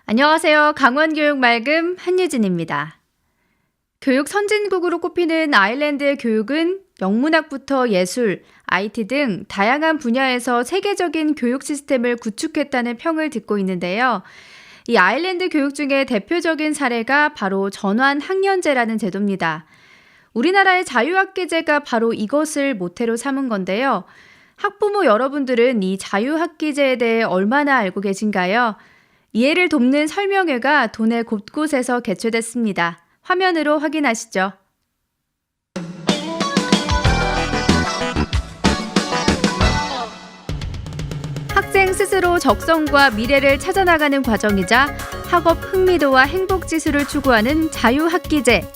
안녕하세요. 강원교육 맑음 한유진입니다. 교육 선진국으로 꼽히는 아일랜드의 교육은 영문학부터 예술, IT 등 다양한 분야에서 세계적인 교육 시스템을 구축했다는 평을 듣고 있는데요. 이 아일랜드 교육 중에 대표적인 사례가 바로 전환학년제라는 제도입니다. 우리나라의 자유학기제가 바로 이것을 모태로 삼은 건데요. 학부모 여러분들은 이 자유학기제에 대해 얼마나 알고 계신가요? 이해를 돕는 설명회가 도내 곳곳에서 개최됐습니다. 화면으로 확인하시죠. 학생 스스로 적성과 미래를 찾아나가는 과정이자 학업 흥미도와 행복 지수를 추구하는 자유학기제.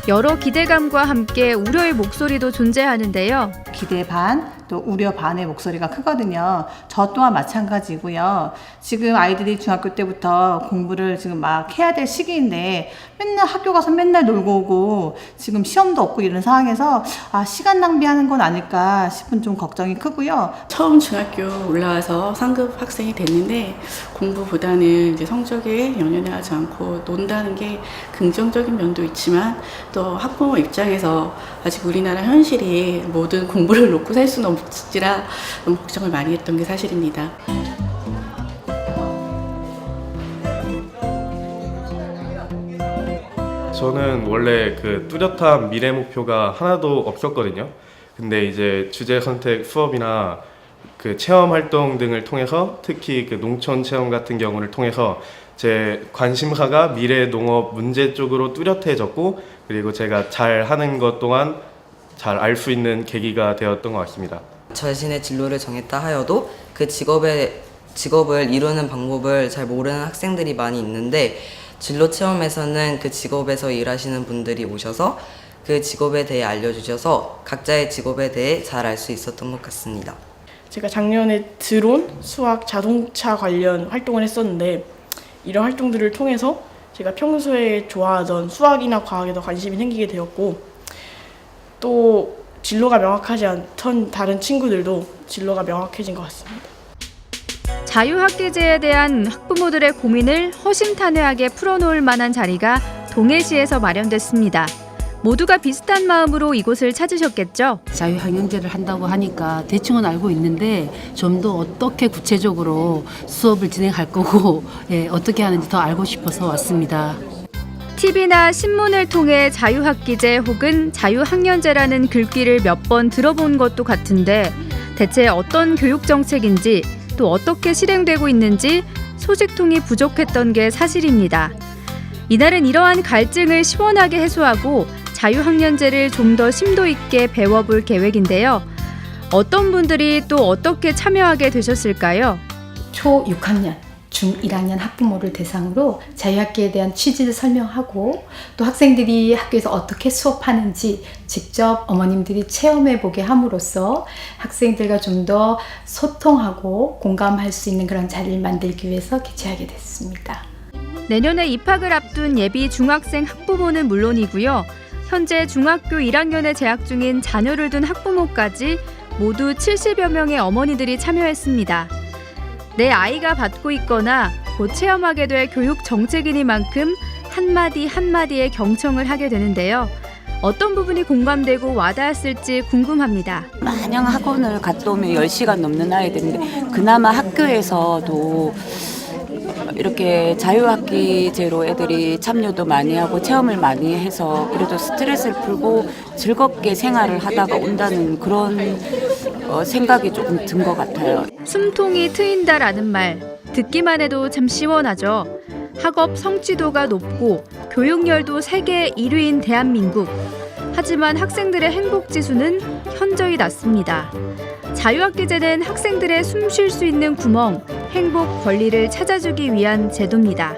여러 기대감과 함께 우려의 목소리도 존재하는데요. 기대 반, 또 우려 반의 목소리가 크거든요. 저 또한 마찬가지고요. 지금 아이들이 중학교 때부터 공부를 지금 막 해야 될 시기인데 맨날 학교 가서 맨날 놀고 오고 지금 시험도 없고 이런 상황에서 시간 낭비하는 건 아닐까 싶은 좀 걱정이 크고요. 처음 중학교 올라와서 상급 학생이 됐는데 공부보다는 이제 성적에 연연하지 않고 논다는 게 긍정적인 면도 있지만 또 학부모 입장에서 아직 우리나라 현실이 모든 공부를 놓고 살 수는 없지라 너무 걱정을 많이 했던 게 사실입니다. 저는 원래 그 뚜렷한 미래 목표가 하나도 없었거든요. 근데 이제 주제 선택 수업이나 그 체험 활동 등을 통해서 특히 그 농촌 체험 같은 경우를 통해서 제 관심사가 미래 농업 문제 쪽으로 뚜렷해졌고, 그리고 제가 잘 하는 것 또한 잘 알 수 있는 계기가 되었던 것 같습니다. 자신의 진로를 정했다 하여도 그 직업을 이루는 방법을 잘 모르는 학생들이 많이 있는데, 진로 체험에서는 그 직업에서 일하시는 분들이 오셔서 그 직업에 대해 알려주셔서 각자의 직업에 대해 잘 알 수 있었던 것 같습니다. 제가 작년에 드론, 수학, 자동차 관련 활동을 했었는데 이런 활동들을 통해서 제가 평소에 좋아하던 수학이나 과학에 더 관심이 생기게 되었고, 또 진로가 명확하지 않던 다른 친구들도 진로가 명확해진 것 같습니다. 자유학기제에 대한 학부모들의 고민을 허심탄회하게 풀어놓을 만한 자리가 동해시에서 마련됐습니다. 모두가 비슷한 마음으로 이곳을 찾으셨겠죠? 자유학년제를 한다고 하니까 대충은 알고 있는데 좀 더 어떻게 구체적으로 수업을 진행할 거고 어떻게 하는지 더 알고 싶어서 왔습니다. TV나 신문을 통해 자유학기제 혹은 자유학년제라는 글귀를 몇 번 들어본 것도 같은데 대체 어떤 교육정책인지 또 어떻게 실행되고 있는지 소식통이 부족했던 게 사실입니다. 이날은 이러한 갈증을 시원하게 해소하고 자유학년제를 좀 더 심도 있게 배워볼 계획인데요. 어떤 분들이 또 어떻게 참여하게 되셨을까요? 초 6학년, 중 1학년 학부모를 대상으로 자유학기에 대한 취지를 설명하고 또 학생들이 학교에서 어떻게 수업하는지 직접 어머님들이 체험해보게 함으로써 학생들과 좀 더 소통하고 공감할 수 있는 그런 자리를 만들기 위해서 개최하게 됐습니다. 내년에 입학을 앞둔 예비 중학생 학부모는 물론이고요. 현재 중학교 1학년에 재학 중인 자녀를 둔 학부모까지 모두 70여 명의 어머니들이 참여했습니다. 내 아이가 받고 있거나 곧 체험하게 될 교육 정책이니만큼 한마디 한마디에 경청을 하게 되는데요. 어떤 부분이 공감되고 와닿았을지 궁금합니다. 마냥 학원을 갔다 오면 10시간 넘는 아이들인데 그나마 학교에서도 이렇게 자유학기제로 애들이 참여도 많이 하고 체험을 많이 해서 그래도 스트레스를 풀고 즐겁게 생활을 하다가 온다는 그런 생각이 조금 든 것 같아요. 숨통이 트인다라는 말 듣기만 해도 참 시원하죠. 학업 성취도가 높고 교육열도 세계 1위인 대한민국. 하지만 학생들의 행복 지수는 현저히 낮습니다. 자유학기제는 학생들의 숨 쉴 수 있는 구멍, 행복 권리를 찾아주기 위한 제도입니다.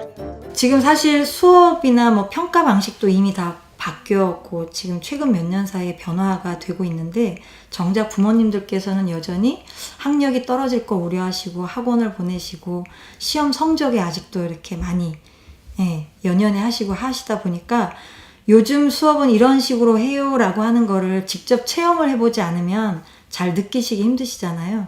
지금 사실 수업이나 평가 방식도 이미 다 바뀌었고 지금 최근 몇 년 사이에 변화가 되고 있는데 정작 부모님들께서는 여전히 학력이 떨어질 거 우려하시고 학원을 보내시고 시험 성적에 아직도 이렇게 많이 연연해 하시고 하시다 보니까 요즘 수업은 이런 식으로 해요라고 하는 거를 직접 체험을 해보지 않으면 잘 느끼시기 힘드시잖아요.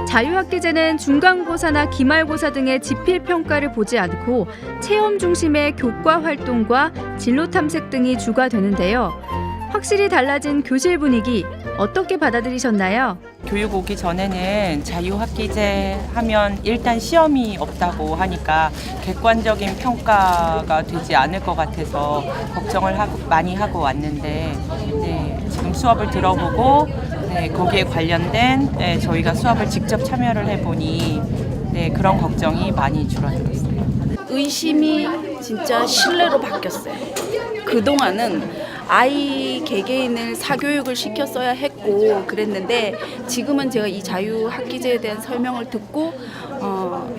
자유학기제는 중간고사나 기말고사 등의 지필평가를 보지 않고 체험 중심의 교과 활동과 진로 탐색 등이 주가 되는데요. 확실히 달라진 교실 분위기 어떻게 받아들이셨나요? 교육 오기 전에는 자유학기제 하면 일단 시험이 없다고 하니까 객관적인 평가가 되지 않을 것 같아서 걱정을 많이 하고 왔는데 네, 지금 수업을 들어보고 네, 거기에 관련된 네, 저희가 수업을 직접 참여를 해보니 네, 그런 걱정이 많이 줄어들었어요. 의심이 진짜 신뢰로 바뀌었어요. 그동안은 아이 개개인을 사교육을 시켰어야 했고 그랬는데 지금은 제가 이 자유학기제에 대한 설명을 듣고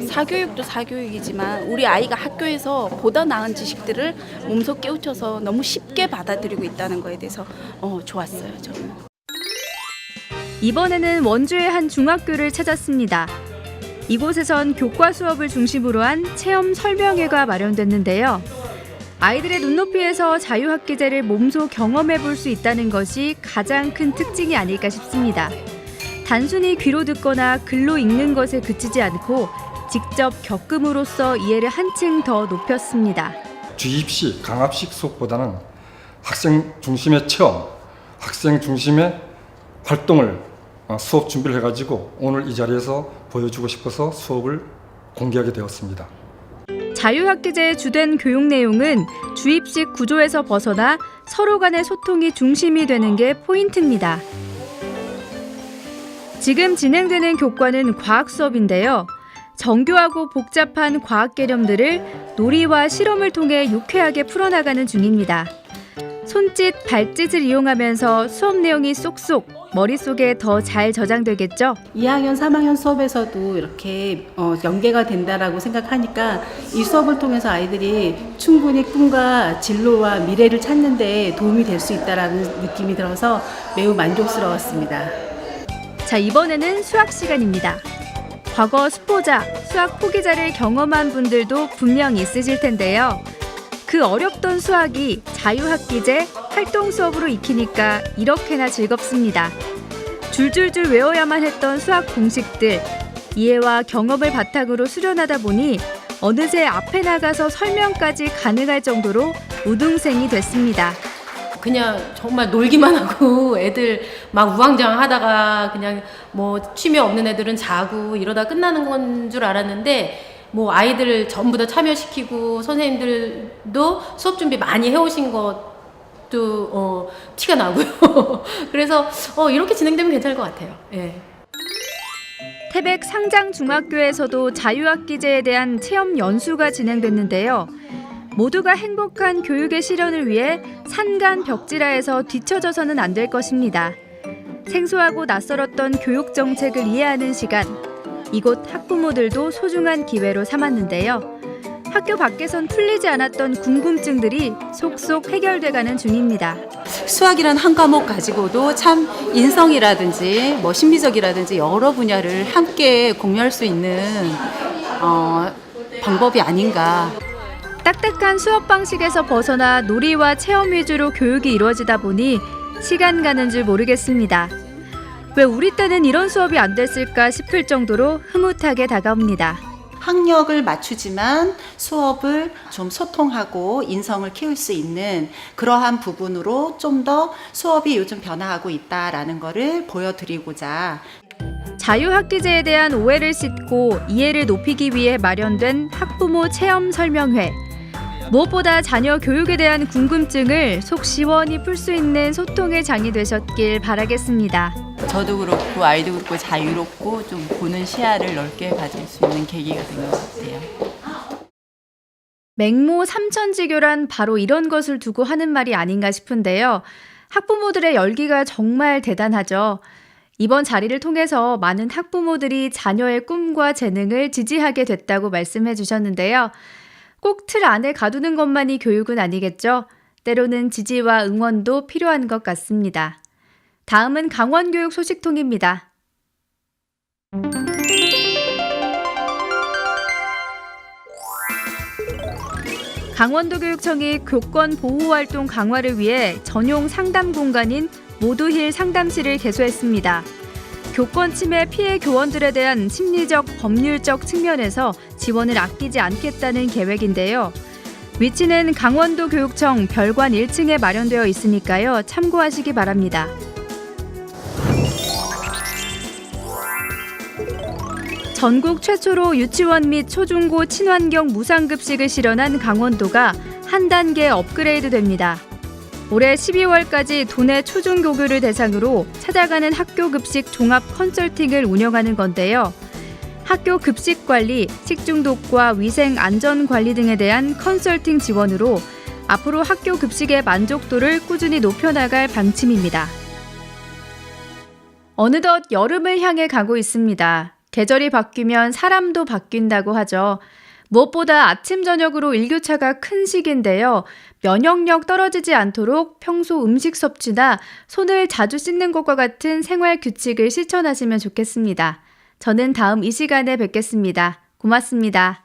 사교육도 사교육이지만 우리 아이가 학교에서 보다 나은 지식들을 몸소 깨우쳐서 너무 쉽게 받아들이고 있다는 거에 대해서 좋았어요. 저는. 이번에는 원주의 한 중학교를 찾았습니다. 이곳에선 교과 수업을 중심으로 한 체험 설명회가 마련됐는데요. 아이들의 눈높이에서 자유학기제를 몸소 경험해 볼 수 있다는 것이 가장 큰 특징이 아닐까 싶습니다. 단순히 귀로 듣거나 글로 읽는 것에 그치지 않고 직접 겪음으로써 이해를 한층 더 높였습니다. 주입식, 강압식 수업보다는 학생 중심의 체험, 학생 중심의 활동을 수업 준비를 해가지고 오늘 이 자리에서 보여주고 싶어서 수업을 공개하게 되었습니다. 자유학기제의 주된 교육 내용은 주입식 구조에서 벗어나 서로 간의 소통이 중심이 되는 게 포인트입니다. 지금 진행되는 교과는 과학 수업인데요. 정교하고 복잡한 과학 개념들을 놀이와 실험을 통해 유쾌하게 풀어나가는 중입니다. 손짓, 발짓을 이용하면서 수업 내용이 쏙쏙 머릿속에 더 잘 저장되겠죠? 2학년, 3학년 수업에서도 이렇게 연계가 된다라고 생각하니까 이 수업을 통해서 아이들이 충분히 꿈과 진로와 미래를 찾는 데 도움이 될 수 있다라는 느낌이 들어서 매우 만족스러웠습니다. 자, 이번에는 수학 시간입니다. 과거 수포자, 수학 포기자를 경험한 분들도 분명 있으실 텐데요. 그 어렵던 수학이 자유학기제 활동 수업으로 익히니까 이렇게나 즐겁습니다. 줄줄줄 외워야만 했던 수학 공식들, 이해와 경험을 바탕으로 수련하다 보니 어느새 앞에 나가서 설명까지 가능할 정도로 우등생이 됐습니다. 그냥 정말 놀기만 하고 애들 막 우왕좌왕하다가 그냥 뭐 취미 없는 애들은 자고 이러다 끝나는 건 줄 알았는데 뭐 아이들 전부 다 참여시키고 선생님들도 수업 준비 많이 해오신 것도 티가 나고요. 그래서 이렇게 진행되면 괜찮을 것 같아요. 예. 태백 상장중학교에서도 자유학기제에 대한 체험 연수가 진행됐는데요. 모두가 행복한 교육의 실현을 위해 산간 벽지라에서 뒤처져서는 안 될 것입니다. 생소하고 낯설었던 교육 정책을 이해하는 시간. 이곳 학부모들도 소중한 기회로 삼았는데요. 학교 밖에선 풀리지 않았던 궁금증들이 속속 해결돼가는 중입니다. 수학이란 한 과목 가지고도 참 인성이라든지 뭐 심리적이라든지 여러 분야를 함께 공유할 수 있는 방법이 아닌가. 딱딱한 수업 방식에서 벗어나 놀이와 체험 위주로 교육이 이루어지다 보니 시간 가는 줄 모르겠습니다. 왜 우리 때는 이런 수업이 안 됐을까 싶을 정도로 흐뭇하게 다가옵니다. 학력을 맞추지만 수업을 좀 소통하고 인성을 키울 수 있는 그러한 부분으로 좀 더 수업이 요즘 변화하고 있다라는 거를 보여드리고자 자유학기제에 대한 오해를 씻고 이해를 높이기 위해 마련된 학부모 체험 설명회. 무엇보다 자녀 교육에 대한 궁금증을 속 시원히 풀 수 있는 소통의 장이 되셨길 바라겠습니다. 저도 그렇고 아이도 그렇고 자유롭고 좀 보는 시야를 넓게 가질 수 있는 계기가 된 것 같아요. 맹모 삼천지교란 바로 이런 것을 두고 하는 말이 아닌가 싶은데요. 학부모들의 열기가 정말 대단하죠. 이번 자리를 통해서 많은 학부모들이 자녀의 꿈과 재능을 지지하게 됐다고 말씀해 주셨는데요. 꼭 틀 안에 가두는 것만이 교육은 아니겠죠. 때로는 지지와 응원도 필요한 것 같습니다. 다음은 강원교육 소식통입니다. 강원도교육청이 교권 보호활동 강화를 위해 전용 상담 공간인 모두힐 상담실을 개소했습니다. 교권 침해 피해 교원들에 대한 심리적, 법률적 측면에서 지원을 아끼지 않겠다는 계획인데요. 위치는 강원도 교육청 별관 1층에 마련되어 있으니까요. 참고하시기 바랍니다. 전국 최초로 유치원 및 초중고 친환경 무상급식을 실현한 강원도가 한 단계 업그레이드 됩니다. 올해 12월까지 도내 초중고교를 대상으로 찾아가는 학교 급식 종합 컨설팅을 운영하는 건데요. 학교 급식 관리, 식중독과 위생 안전 관리 등에 대한 컨설팅 지원으로 앞으로 학교 급식의 만족도를 꾸준히 높여나갈 방침입니다. 어느덧 여름을 향해 가고 있습니다. 계절이 바뀌면 사람도 바뀐다고 하죠. 무엇보다 아침, 저녁으로 일교차가 큰 시기인데요. 면역력 떨어지지 않도록 평소 음식 섭취나 손을 자주 씻는 것과 같은 생활 규칙을 실천하시면 좋겠습니다. 저는 다음 이 시간에 뵙겠습니다. 고맙습니다.